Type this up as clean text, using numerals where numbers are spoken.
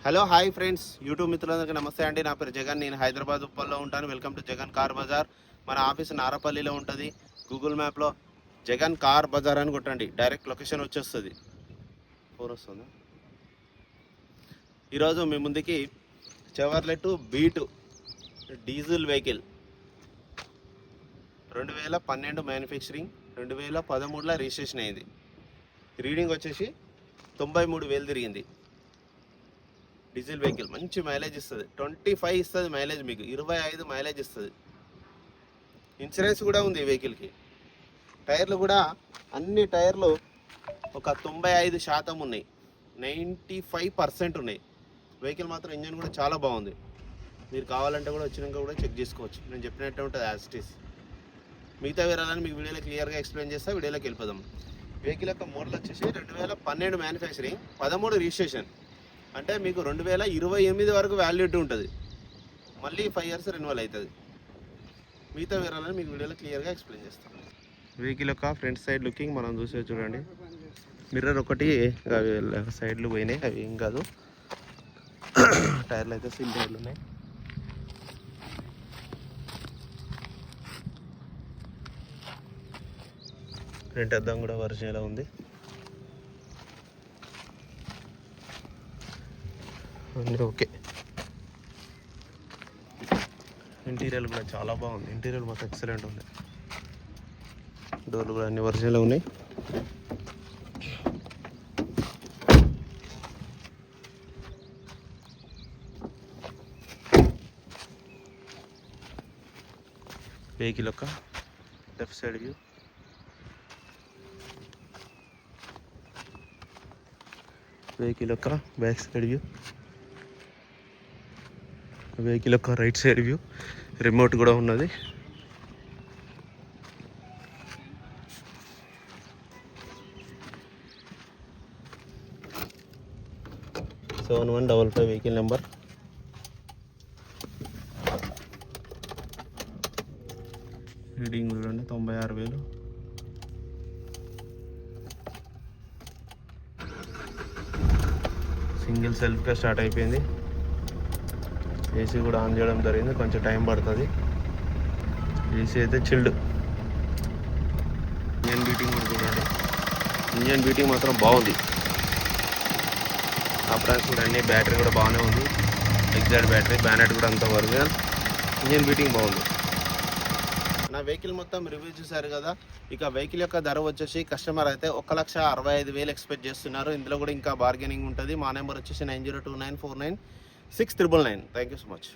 Hello hi friends, YouTube మిత్రులందరికీ నమస్తే అండి. నా పేరు జగన్. నేను హైదరాబాద్ ఉప్పల్లో ఉంటాను. Welcome to Jagan car bazaar. మన ఆఫీస్ నారపల్లిలో ఉంటుంది. గూగుల్ మ్యాప్లో జగన్ కార్ బజార్ అని కొట్టండి, డైరెక్ట్ లొకేషన్ వచ్చేస్తుంది. ఫోన్ వస్తుందా? ఈరోజు మీ ముందుకి Chevrolet Beat diesel vehicle 2012 manufacturing, 2013లో రిజిస్ట్రేషన్ అయింది. రీడింగ్ వచ్చేసి 93,000 తిరిగింది. డీజిల్ వెహికల్ మంచి మైలేజ్ ఇస్తుంది. 25 ఇస్తుంది మైలేజ్, మీకు 25 మైలేజ్ ఇస్తుంది. ఇన్సూరెన్స్ కూడా ఉంది ఈ వెహికల్కి. టైర్లు కూడా అన్ని టైర్లు ఒక 95% ఉన్నాయి, 95% ఉన్నాయి. వెహికల్ మాత్రం ఇంజన్ కూడా చాలా బాగుంది. మీరు కావాలంటే కూడా వచ్చినాక కూడా చెక్ చేసుకోవచ్చు. నేను చెప్పినట్టు ఉంటుంది యాజ్ ఇట్ ఈస్. మిగతా వివరాలని మీకు వీడియోలో క్లియర్గా ఎక్స్ప్లెయిన్ చేస్తా. వీడియోలోకి వెళ్ళిపోదాం. వెహికల్ యొక్క మోడల్ వచ్చేసి 2012 మ్యానుఫ్యాక్చరింగ్, 13 రిజిస్ట్రేషన్. అంటే మీకు 2028 వరకు వ్యాలిడిటీ ఉంటుంది. మళ్ళీ 5 ఇయర్స్ రెన్యువల్ అవుతుంది. మిగతా వివరాలను మీకు వీడియోలో క్లియర్గా ఎక్స్ప్లెయిన్ చేస్తాం. వెహికల్ యొక్క ఫ్రంట్ సైడ్ లుకింగ్ మనం చూసే చూడండి. మిర్రర్ ఒకటి అవి సైడ్లు పోయినాయి, అవి ఏం కాదు. టైర్లు అయితే సిల్ టైర్లు ఉన్నాయి. ఫ్రంట్ అద్దం కూడా ఒరిజినల్ ఉంది. అన్నీ ఓకే. ఇంటీరియర్ కూడా చాలా బాగుంది. ఇంటీరియర్ మొత్తం ఎక్సలెంట్ ఉంది. డోర్లు కూడా అన్ని ఒరిజినల్ ఉన్నాయి. వెహికల్ యొక్క లెఫ్ట్ సైడ్ వ్యూ, వెహికల్ యొక్క బ్యాక్ సైడ్ వ్యూ, వెహికల్ యొక్క రైట్ సైడ్ వ్యూ, రిమోట్ కూడా ఉన్నది. $7155 వెహికల్ నెంబర్. రీడింగ్ చూడండి 96,000. సింగిల్ సెల్ఫ్గా స్టార్ట్ అయిపోయింది. ఏసీ కూడా ఆన్ చేయడం జరిగింది, కొంచెం టైం పడుతుంది. ఏసీ అయితే చిల్డ్. ఇంజన్ బీటింగ్ కూడా చూడండి. ఇంజన్ బీటింగ్ మాత్రం బాగుంది. అప్రాన్స్ కూడా అన్ని, బ్యాటరీ కూడా బాగానే ఉంది. ఎగ్జాక్ట్ బ్యాటరీ, బ్యానెట్ కూడా అంత ఒరిజినల్. ఇంజన్ బీటింగ్ బాగుంది. నా వెహికల్ మొత్తం రివ్యూ చూసారు కదా. ఇక వెహికల్ యొక్క ధర వచ్చేసి కస్టమర్ అయితే 1,65,000 ఎక్స్పెక్ట్ చేస్తున్నారు. ఇందులో కూడా ఇంకా బార్గెనింగ్ ఉంటుంది. మా నెంబర్ వచ్చేసి 9029496999. Thank you so much.